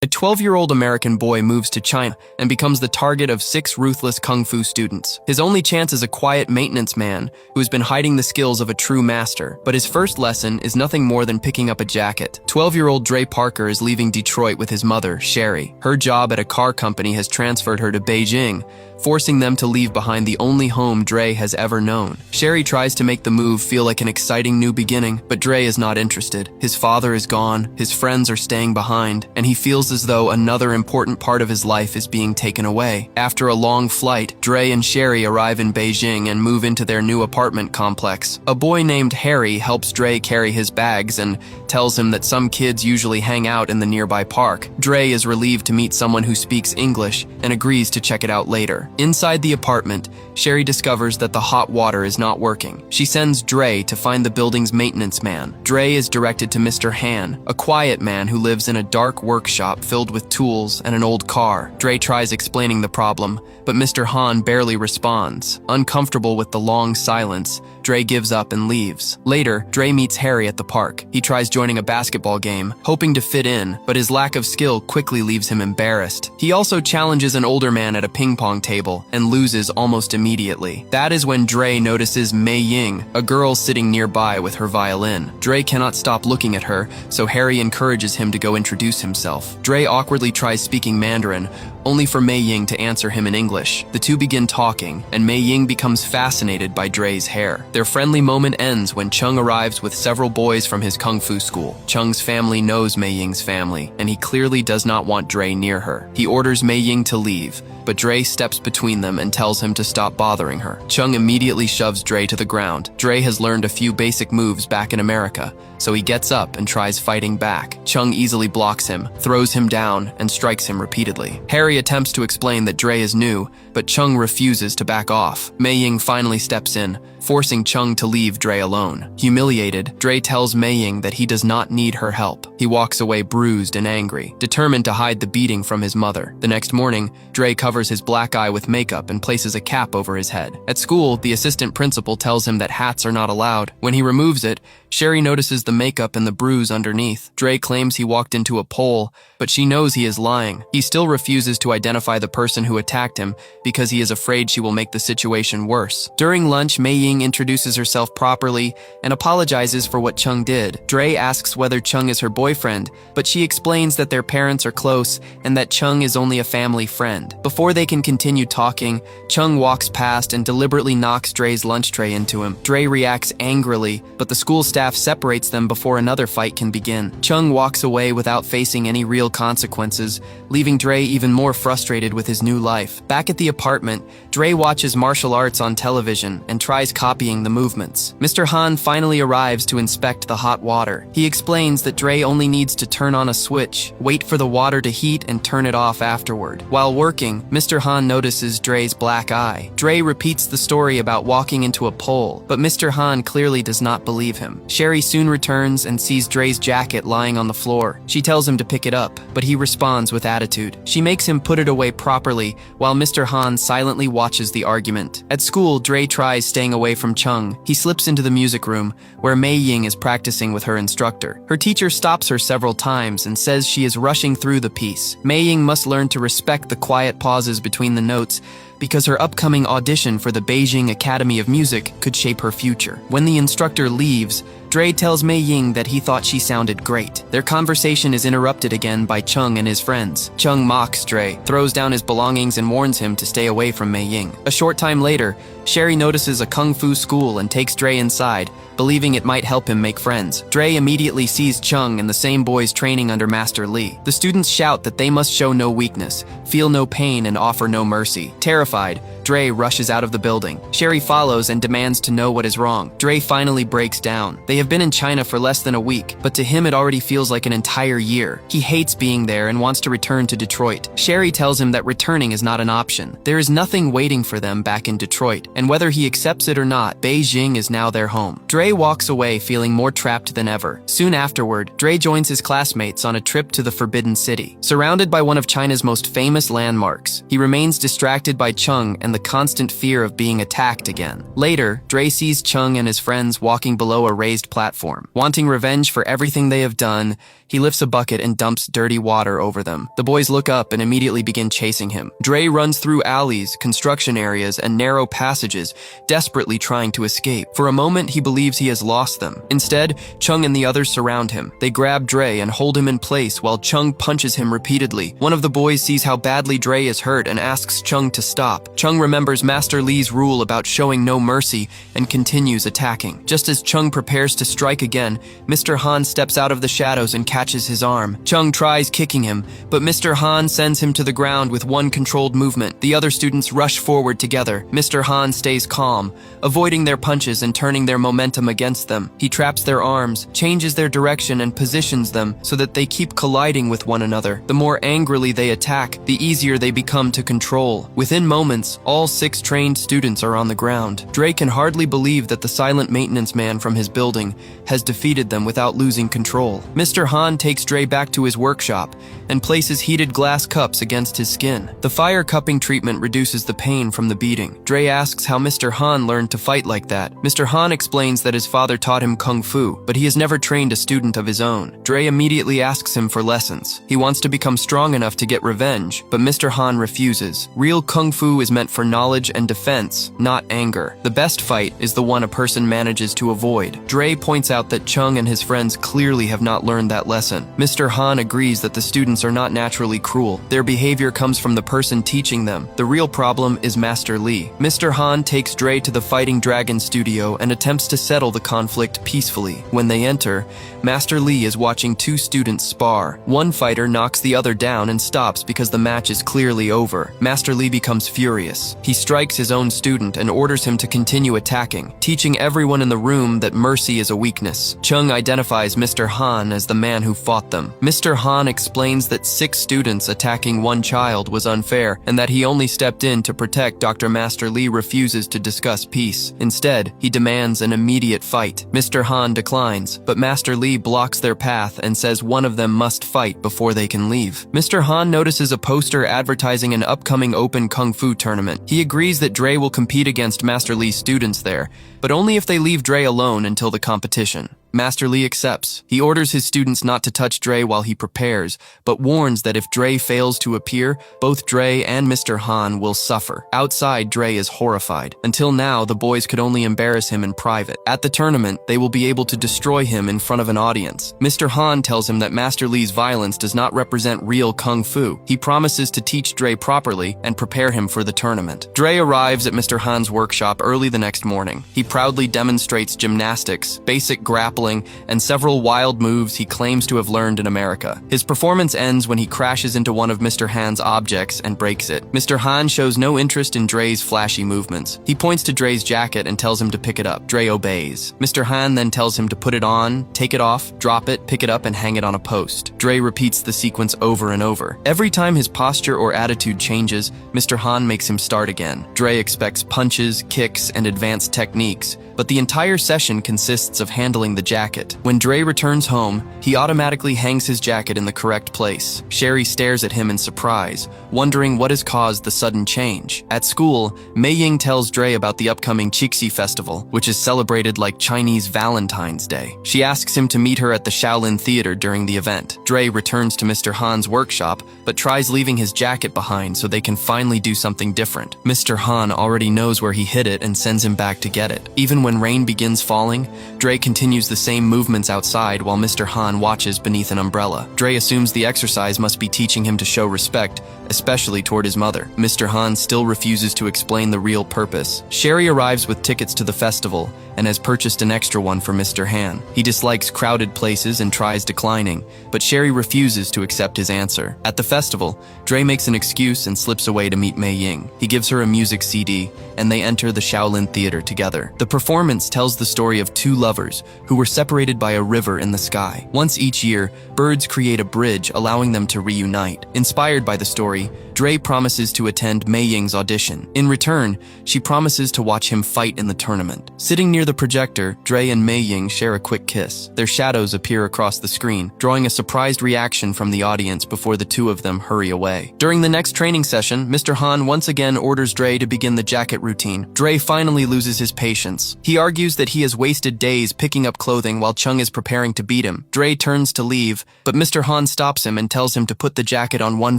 12-year-old American boy moves to China and becomes the target of 6 ruthless kung fu students. His only chance is a quiet maintenance man who has been hiding the skills of a true master, but his first lesson is nothing more than picking up a jacket. 12-year-old Dre Parker is leaving Detroit with his mother, Sherry. Her job at a car company has transferred her to Beijing, forcing them to leave behind the only home Dre has ever known. Sherry tries to make the move feel like an exciting new beginning, but Dre is not interested. His father is gone, his friends are staying behind, and he feels as though another important part of his life is being taken away. After a long flight, Dre and Sherry arrive in Beijing and move into their new apartment complex. A boy named Harry helps Dre carry his bags and tells him that some kids usually hang out in the nearby park. Dre is relieved to meet someone who speaks English and agrees to check it out later. Inside the apartment, Sherry discovers that the hot water is not working. She sends Dre to find the building's maintenance man. Dre is directed to Mr. Han, a quiet man who lives in a dark workshop filled with tools and an old car. Dre tries explaining the problem, but Mr. Han barely responds. Uncomfortable with the long silence, Dre gives up and leaves. Later, Dre meets Harry at the park. He tries joining a basketball game, hoping to fit in, but his lack of skill quickly leaves him embarrassed. He also challenges an older man at a ping pong table and loses almost immediately. That is when Dre notices Mei Ying, a girl sitting nearby with her violin. Dre cannot stop looking at her, so Harry encourages him to go introduce himself. Dre awkwardly tries speaking Mandarin, only for Mei Ying to answer him in English. The two begin talking, and Mei Ying becomes fascinated by Dre's hair. Their friendly moment ends when Cheng arrives with several boys from his kung fu school. Cheng's family knows Mei Ying's family, and he clearly does not want Dre near her. He orders Mei Ying to leave, but Dre steps between them and tells him to stop bothering her. Cheng immediately shoves Dre to the ground. Dre has learned a few basic moves back in America, so he gets up and tries fighting back. Cheng easily blocks him, throws him down, and strikes him repeatedly. Harry attempts to explain that Dre is new, but Cheng refuses to back off. Mei Ying finally steps in, forcing Cheng to leave Dre alone. Humiliated, Dre tells Mei Ying that he does not need her help. He walks away bruised and angry, determined to hide the beating from his mother. The next morning, Dre covers his black eye with makeup and places a cap over his head. At school, the assistant principal tells him that hats are not allowed. When he removes it, Sherry notices the makeup and the bruise underneath. Dre claims he walked into a pole, but she knows he is lying. He still refuses to identify the person who attacked him because he is afraid she will make the situation worse. During lunch, Mei Ying introduces herself properly and apologizes for what Cheng did. Dre asks whether Cheng is her boyfriend, but she explains that their parents are close and that Cheng is only a family friend. Before they can continue talking, Cheng walks past and deliberately knocks Dre's lunch tray into him. Dre reacts angrily, but the school staff separates them before another fight can begin. Cheng walks away without facing any real consequences, leaving Dre even more frustrated with his new life. Back at the apartment, Dre watches martial arts on television and tries copying the movements. Mr. Han finally arrives to inspect the hot water. He explains that Dre only needs to turn on a switch, wait for the water to heat, and turn it off afterward. While working, Mr. Han notices Dre's black eye. Dre repeats the story about walking into a pole, but Mr. Han clearly does not believe him. Sherry soon returns and sees Dre's jacket lying on the floor. She tells him to pick it up, but he responds with attitude. She makes him put it away properly, while Mr. Han silently watches the argument. At school, Dre tries staying away from Cheng. He slips into the music room, where Mei Ying is practicing with her instructor. Her teacher stops her several times and says she is rushing through the piece. Mei Ying must learn to respect the quiet pauses between the notes, because her upcoming audition for the Beijing Academy of Music could shape her future. When the instructor leaves, Dre tells Mei Ying that he thought she sounded great. Their conversation is interrupted again by Cheng and his friends. Cheng mocks Dre, throws down his belongings, and warns him to stay away from Mei Ying. A short time later, Sherry notices a kung fu school and takes Dre inside, believing it might help him make friends. Dre immediately sees Cheng and the same boys training under Master Li. The students shout that they must show no weakness, feel no pain, and offer no mercy. Terrified, Dre rushes out of the building. Sherry follows and demands to know what is wrong. Dre finally breaks down. They have been in China for less than a week, but to him it already feels like an entire year. He hates being there and wants to return to Detroit. Sherry tells him that returning is not an option. There is nothing waiting for them back in Detroit, and whether he accepts it or not, Beijing is now their home. Dre walks away feeling more trapped than ever. Soon afterward, Dre joins his classmates on a trip to the Forbidden City. Surrounded by one of China's most famous landmarks, he remains distracted by Cheng and the the constant fear of being attacked again. Later, Dre sees Cheng and his friends walking below a raised platform. Wanting revenge for everything they have done, he lifts a bucket and dumps dirty water over them. The boys look up and immediately begin chasing him. Dre runs through alleys, construction areas, and narrow passages, desperately trying to escape. For a moment, he believes he has lost them. Instead, Cheng and the others surround him. They grab Dre and hold him in place while Cheng punches him repeatedly. One of the boys sees how badly Dre is hurt and asks Cheng to stop. Cheng remembers Master Li's rule about showing no mercy and continues attacking. Just as Cheng prepares to strike again, Mr. Han steps out of the shadows and catches his arm. Cheng tries kicking him, but Mr. Han sends him to the ground with one controlled movement. The other students rush forward together. Mr. Han stays calm, avoiding their punches and turning their momentum against them. He traps their arms, changes their direction, and positions them so that they keep colliding with one another. The more angrily they attack, the easier they become to control. Within moments, all 6 trained students are on the ground. Dre can hardly believe that the silent maintenance man from his building has defeated them without losing control. Mr. Han takes Dre back to his workshop and places heated glass cups against his skin. The fire cupping treatment reduces the pain from the beating. Dre asks how Mr. Han learned to fight like that. Mr. Han explains that his father taught him kung fu, but he has never trained a student of his own. Dre immediately asks him for lessons. He wants to become strong enough to get revenge, but Mr. Han refuses. Real kung fu is meant for knowledge and defense, not anger. The best fight is the one a person manages to avoid. Dre points out that Cheng and his friends clearly have not learned that lesson. Mr. Han agrees that the students are not naturally cruel. Their behavior comes from the person teaching them. The real problem is Master Li. Mr. Han takes Dre to the Fighting Dragon studio and attempts to settle the conflict peacefully. When they enter, Master Li is watching 2 students spar. One fighter knocks the other down and stops because the match is clearly over. Master Li becomes furious. He strikes his own student and orders him to continue attacking, teaching everyone in the room that mercy is a weakness. Cheng identifies Mr. Han as the man who fought them. Mr. Han explains that 6 students attacking 1 child was unfair and that he only stepped in to protect Dr. Master Li refuses to discuss peace. Instead, he demands an immediate fight. Mr. Han declines, but Master Li blocks their path and says one of them must fight before they can leave. Mr. Han notices a poster advertising an upcoming open kung fu tournament. He agrees that Dre will compete against Master Li's students there, but only if they leave Dre alone until the competition. Master Li accepts. He orders his students not to touch Dre while he prepares, but warns that if Dre fails to appear, both Dre and Mr. Han will suffer. Outside, Dre is horrified. Until now, the boys could only embarrass him in private. At the tournament, they will be able to destroy him in front of an audience. Mr. Han tells him that Master Li's violence does not represent real kung fu. He promises to teach Dre properly and prepare him for the tournament. Dre arrives at Mr. Han's workshop early the next morning. He proudly demonstrates gymnastics, basic grappling, and several wild moves he claims to have learned in America. His performance ends when he crashes into one of Mr. Han's objects and breaks it. Mr. Han shows no interest in Dre's flashy movements. He points to Dre's jacket and tells him to pick it up. Dre obeys. Mr. Han then tells him to put it on, take it off, drop it, pick it up, and hang it on a post. Dre repeats the sequence over and over. Every time his posture or attitude changes, Mr. Han makes him start again. Dre expects punches, kicks, and advanced techniques, but the entire session consists of handling the jacket. When Dre returns home, he automatically hangs his jacket in the correct place. Sherry stares at him in surprise, wondering what has caused the sudden change. At school, Mei Ying tells Dre about the upcoming Qixi Festival, which is celebrated like Chinese Valentine's Day. She asks him to meet her at the Shaolin Theater during the event. Dre returns to Mr. Han's workshop, but tries leaving his jacket behind so they can finally do something different. Mr. Han already knows where he hid it and sends him back to get it. Even when rain begins falling, Dre continues the same movements outside while Mr. Han watches beneath an umbrella. Dre assumes the exercise must be teaching him to show respect, especially toward his mother. Mr. Han still refuses to explain the real purpose. Sherry arrives with tickets to the festival and has purchased an extra one for Mr. Han. He dislikes crowded places and tries declining, but Sherry refuses to accept his answer. At the festival, Dre makes an excuse and slips away to meet Mei Ying. He gives her a music CD, and they enter the Shaolin Theater together. The performance tells the story of 2 lovers who were separated by a river in the sky. Once each year, birds create a bridge allowing them to reunite. Inspired by the story, Dre promises to attend Mei Ying's audition. In return, she promises to watch him fight in the tournament. Sitting near the projector, Dre and Mei Ying share a quick kiss. Their shadows appear across the screen, drawing a surprised reaction from the audience before the two of them hurry away. During the next training session, Mr. Han once again orders Dre to begin the jacket routine. Dre finally loses his patience. He argues that he has wasted days picking up clothing while Cheng is preparing to beat him. Dre turns to leave, but Mr. Han stops him and tells him to put the jacket on one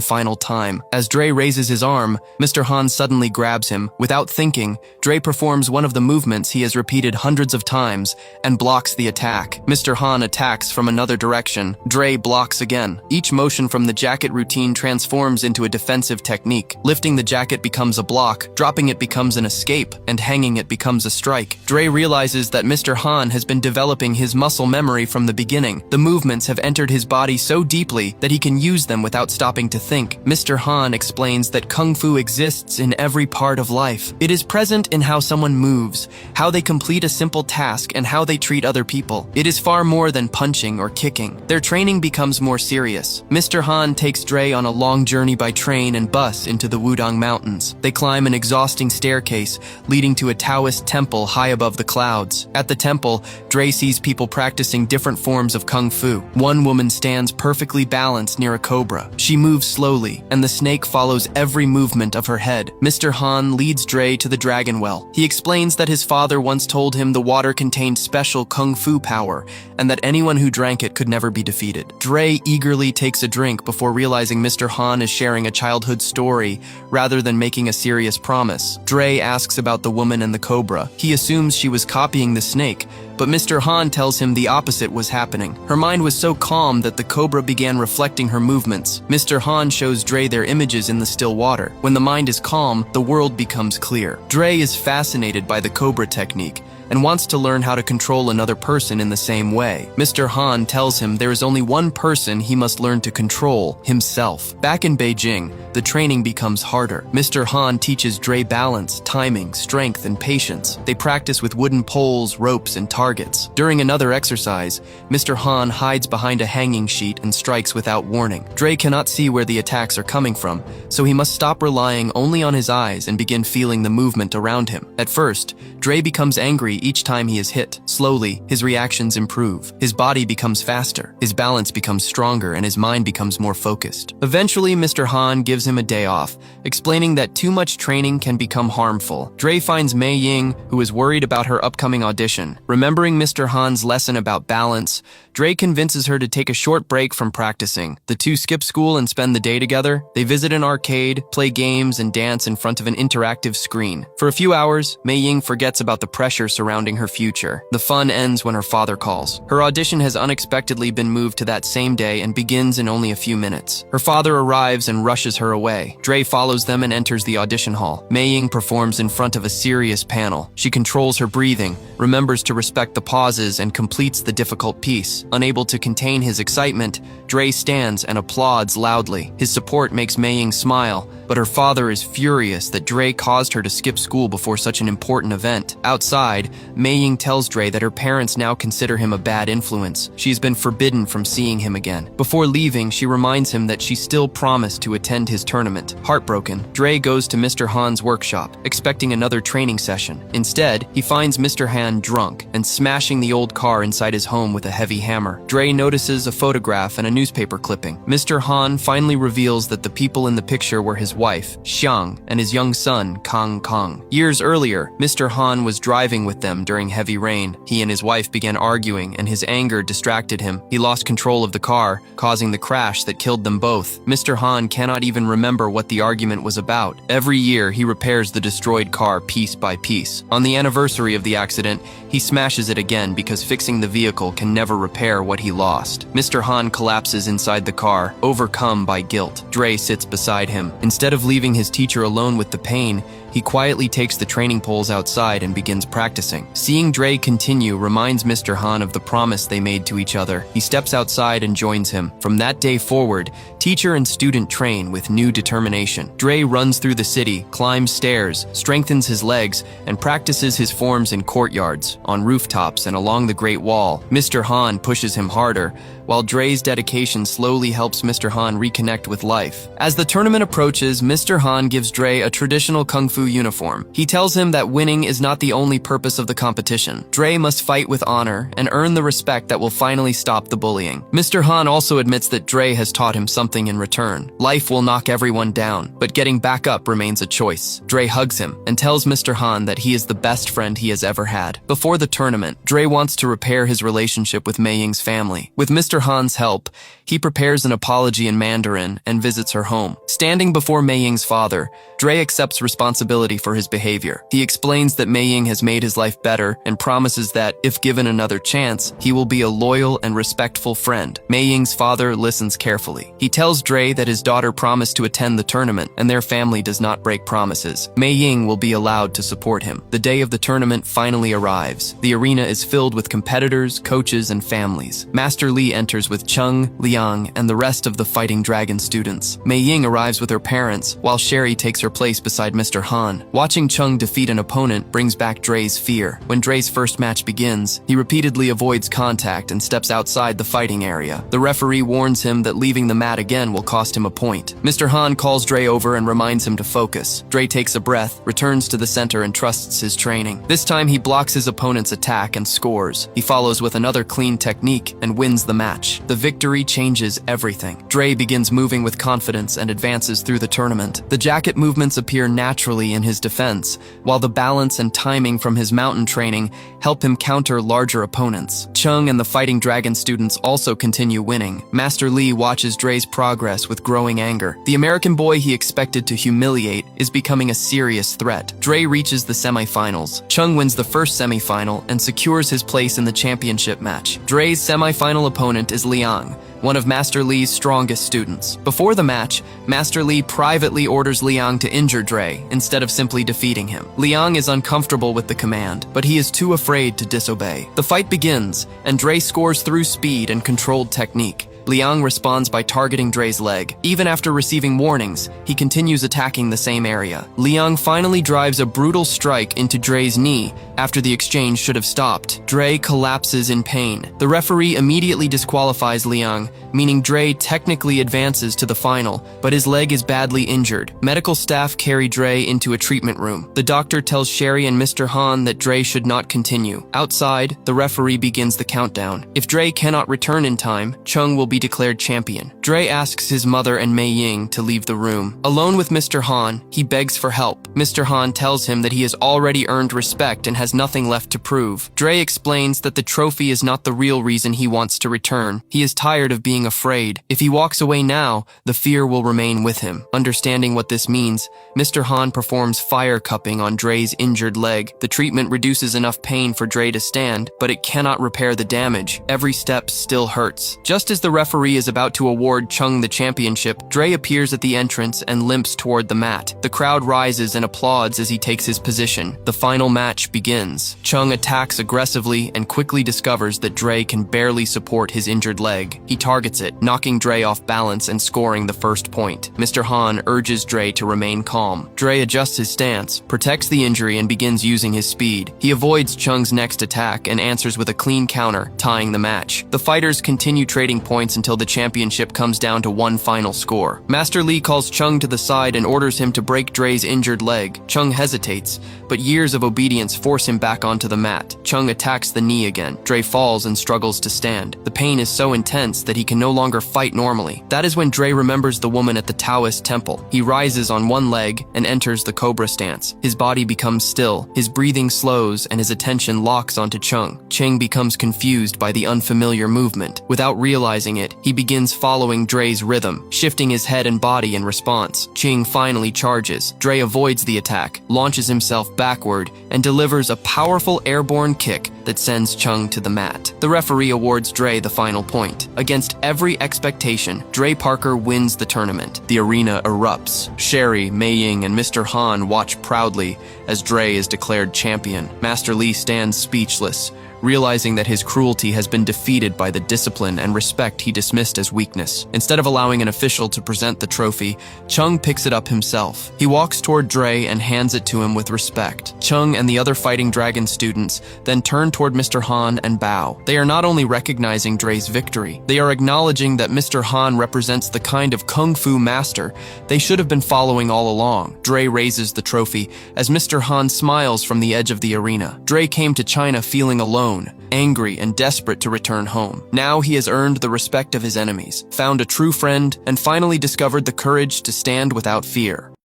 final time. As Dre raises his arm, Mr. Han suddenly grabs him. Without thinking, Dre performs one of the movements he has repeated hundreds of times and blocks the attack. Mr. Han attacks from another direction. Dre blocks again. Each motion from the jacket routine transforms into a defensive technique. Lifting the jacket becomes a block, dropping it becomes an escape, and hanging it becomes a strike. Dre realizes that Mr. Han has been developing his muscle memory from the beginning. The movements have entered his body so deeply that he can use them without stopping to think. Mr. Han explains that Kung Fu exists in every part of life. It is present in how someone moves, how they complete a simple task, and how they treat other people. It is far more than punching or kicking. Their training becomes more serious. Mr. Han takes Dre on a long journey by train and bus into the Wudang Mountains. They climb an exhausting staircase leading to a Taoist temple high above the clouds. At the temple, Dre sees people practicing different forms of Kung Fu. One woman stands perfectly balanced near a cobra. She moves slowly, and the snake follows every movement of her head. Mr. Han leads Dre to the dragon well. He explains that his father once told him the water contained special Kung Fu power, and that anyone who drank it could never be defeated. Dre eagerly takes a drink before realizing Mr. Han is sharing a childhood story rather than making a serious promise. Dre asks about the woman and the cobra. He assumes she was copying the snake, but Mr. Han tells him the opposite was happening. Her mind was so calm that the cobra began reflecting her movements. Mr. Han shows Dre their images in the still water. When the mind is calm, the world becomes clear. Dre is fascinated by the cobra technique and wants to learn how to control another person in the same way. Mr. Han tells him there is only one person he must learn to control, himself. Back in Beijing, the training becomes harder. Mr. Han teaches Dre balance, timing, strength, and patience. They practice with wooden poles, ropes, and targets. During another exercise, Mr. Han hides behind a hanging sheet and strikes without warning. Dre cannot see where the attacks are coming from, so he must stop relying only on his eyes and begin feeling the movement around him. At first, Dre becomes angry each time he is hit. Slowly, his reactions improve. His body becomes faster, his balance becomes stronger, and his mind becomes more focused. Eventually, Mr. Han gives him a day off, explaining that too much training can become harmful. Dre finds Mei Ying, who is worried about her upcoming audition. Remembering Mr. Han's lesson about balance, Dre convinces her to take a short break from practicing. The two skip school and spend the day together. They visit an arcade, play games, and dance in front of an interactive screen. For a few hours, Mei Ying forgets about the pressure surrounding her future. The fun ends when her father calls. Her audition has unexpectedly been moved to that same day and begins in only a few minutes. Her father arrives and rushes her away. Dre follows them and enters the audition hall. Mei Ying performs in front of a serious panel. She controls her breathing, remembers to respect the pauses, and completes the difficult piece. Unable to contain his excitement, Dre stands and applauds loudly. His support makes Mei Ying smile, but her father is furious that Dre caused her to skip school before such an important event. Outside, Mei Ying tells Dre that her parents now consider him a bad influence. She's been forbidden from seeing him again. Before leaving, she reminds him that she still promised to attend his tournament. Heartbroken, Dre goes to Mr. Han's workshop, expecting another training session. Instead, he finds Mr. Han drunk and smashing the old car inside his home with a heavy hammer. Dre notices a photograph and a newspaper clipping. Mr. Han finally reveals that the people in the picture were his wife, Xiang, and his young son, Kang Kang. Years earlier, Mr. Han was driving with them during heavy rain. He and his wife began arguing, and his anger distracted him. He lost control of the car, causing the crash that killed them both. Mr. Han cannot even remember what the argument was about. Every year, he repairs the destroyed car piece by piece. On the anniversary of the accident, he smashes it again because fixing the vehicle can never repair what he lost. Mr. Han collapses inside the car, overcome by guilt. Dre sits beside him. Instead of leaving his teacher alone with the pain, he quietly takes the training poles outside and begins practicing. Seeing Dre continue reminds Mr. Han of the promise they made to each other. He steps outside and joins him. From that day forward, teacher and student train with new determination. Dre runs through the city, climbs stairs, strengthens his legs, and practices his forms in courtyards, on rooftops, and along the Great Wall. Mr. Han pushes him harder, while Dre's dedication slowly helps Mr. Han reconnect with life. As the tournament approaches, Mr. Han gives Dre a traditional Kung Fu fu uniform. He tells him that winning is not the only purpose of the competition. Dre must fight with honor and earn the respect that will finally stop the bullying. Mr. Han also admits that Dre has taught him something in return. Life will knock everyone down, but getting back up remains a choice. Dre hugs him and tells Mr. Han that he is the best friend he has ever had. Before the tournament, Dre wants to repair his relationship with Mei Ying's family. With Mr. Han's help, he prepares an apology in Mandarin and visits her home. Standing before Mei Ying's father, Dre accepts responsibility for his behavior. He explains that Mei Ying has made his life better and promises that, if given another chance, he will be a loyal and respectful friend. Mei Ying's father listens carefully. He tells Dre that his daughter promised to attend the tournament and their family does not break promises. Mei Ying will be allowed to support him. The day of the tournament finally arrives. The arena is filled with competitors, coaches, and families. Master Li enters with Cheng, Liang, and the rest of the Fighting Dragon students. Mei Ying arrives with her parents, while Sherry takes her place beside Mr. Han. Watching Cheng defeat an opponent brings back Dre's fear. When Dre's first match begins, he repeatedly avoids contact and steps outside the fighting area. The referee warns him that leaving the mat again will cost him a point. Mr. Han calls Dre over and reminds him to focus. Dre takes a breath, returns to the center, and trusts his training. This time he blocks his opponent's attack and scores. He follows with another clean technique and wins the match. The victory changes everything. Dre begins moving with confidence and advances through the tournament. The jacket movements appear naturally in his defense, while the balance and timing from his mountain training help him counter larger opponents. Cheng and the Fighting Dragon students also continue winning. Master Li watches Dre's progress with growing anger. The American boy he expected to humiliate is becoming a serious threat. Dre reaches the semifinals. Cheng wins the first semifinal and secures his place in the championship match. Dre's semifinal opponent is Liang, one of Master Li's strongest students. Before the match, Master Li privately orders Liang to injure Dre instead of simply defeating him. Liang is uncomfortable with the command, but he is too afraid to disobey. The fight begins, and Dre scores through speed and controlled technique. Liang responds by targeting Dre's leg. Even after receiving warnings, he continues attacking the same area. Liang finally drives a brutal strike into Dre's knee after the exchange should have stopped. Dre collapses in pain. The referee immediately disqualifies Liang, meaning Dre technically advances to the final, but his leg is badly injured. Medical staff carry Dre into a treatment room. The doctor tells Sherry and Mr. Han that Dre should not continue. Outside, the referee begins the countdown. If Dre cannot return in time, Cheng will be declared champion. Dre asks his mother and Mei Ying to leave the room. Alone with Mr. Han, he begs for help. Mr. Han tells him that he has already earned respect and has nothing left to prove. Dre explains that the trophy is not the real reason he wants to return. He is tired of being afraid. If he walks away now, the fear will remain with him. Understanding what this means, Mr. Han performs fire cupping on Dre's injured leg. The treatment reduces enough pain for Dre to stand, but it cannot repair the damage. Every step still hurts. Just as the referee is about to award Cheng the championship, Dre appears at the entrance and limps toward the mat. The crowd rises and applauds as he takes his position. The final match begins. Cheng attacks aggressively and quickly discovers that Dre can barely support his injured leg. He targets it, knocking Dre off balance and scoring the first point. Mr. Han urges Dre to remain calm. Dre adjusts his stance, protects the injury, and begins using his speed. He avoids Cheng's next attack and answers with a clean counter, tying the match. The fighters continue trading points until the championship comes down to one final score. Master Li calls Cheng to the side and orders him to break Dre's injured leg. Cheng hesitates, but years of obedience force him back onto the mat. Cheng attacks the knee again. Dre falls and struggles to stand. The pain is so intense that he can no longer fight normally. That is when Dre remembers the woman at the Taoist temple. He rises on one leg and enters the cobra stance. His body becomes still, his breathing slows, and his attention locks onto Cheng. Cheng becomes confused by the unfamiliar movement. Without realizing it, he begins following Dre's rhythm, shifting his head and body in response. Cheng finally charges. Dre avoids the attack, launches himself backward, and delivers a powerful airborne kick that sends Cheng to the mat. The referee awards Dre the final point. Against every expectation, Dre Parker wins the tournament. The arena erupts. Sherry, Mei Ying, and Mr. Han watch proudly as Dre is declared champion. Master Li stands speechless, realizing that his cruelty has been defeated by the discipline and respect he dismissed as weakness. Instead of allowing an official to present the trophy, Cheng picks it up himself. He walks toward Dre and hands it to him with respect. Cheng and the other Fighting Dragon students then turn toward Mr. Han and bow. They are not only recognizing Dre's victory, they are acknowledging that Mr. Han represents the kind of kung fu master they should have been following all along. Dre raises the trophy as Mr. Han smiles from the edge of the arena. Dre came to China feeling alone, angry, and desperate to return home. Now he has earned the respect of his enemies, found a true friend, and finally discovered the courage to stand without fear.